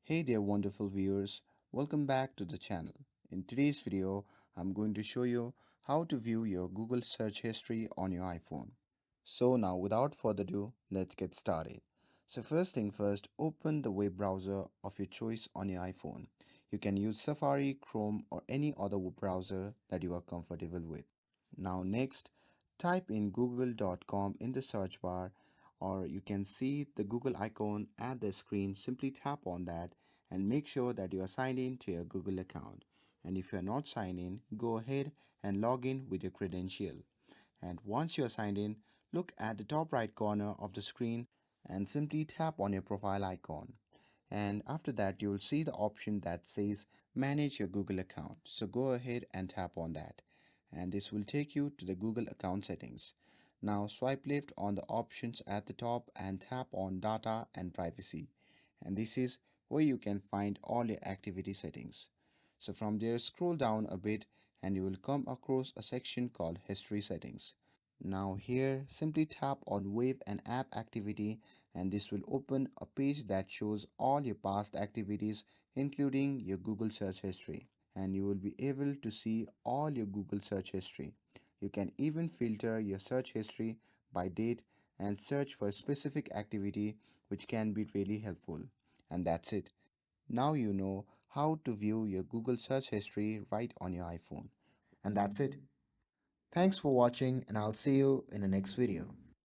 Hey there, wonderful viewers. Welcome back to the channel. In today's video, I'm going to show you how to view your Google search history on your iPhone. So now, without further ado, let's get started. So first thing first, open the web browser of your choice on your iPhone. You can use Safari, Chrome, or any other web browser that you are comfortable with. Now next, type in google.com in the search bar, or you can see the Google icon at the screen. Simply tap on that and make sure that you are signed in to your Google account. And if you are not signed in, go ahead and log in with your credential. And once you are signed in, look at the top right corner of the screen and simply tap on your profile icon. And after that, you will see the option that says manage your Google account. So go ahead and tap on that. And this will take you to the Google account settings. Now swipe left on the options at the top and tap on data and privacy. And this is where you can find all your activity settings. So from there, scroll down a bit and you will come across a section called history settings. Now here, simply tap on wave and app activity, and this will open a page that shows all your past activities including your Google search history, and you will be able to see all your Google search history. You can even filter your search history by date and search for a specific activity, which can be really helpful. And that's it. Now you know how to view your Google search history right on your iPhone. And that's it. Thanks for watching, and I'll see you in the next video.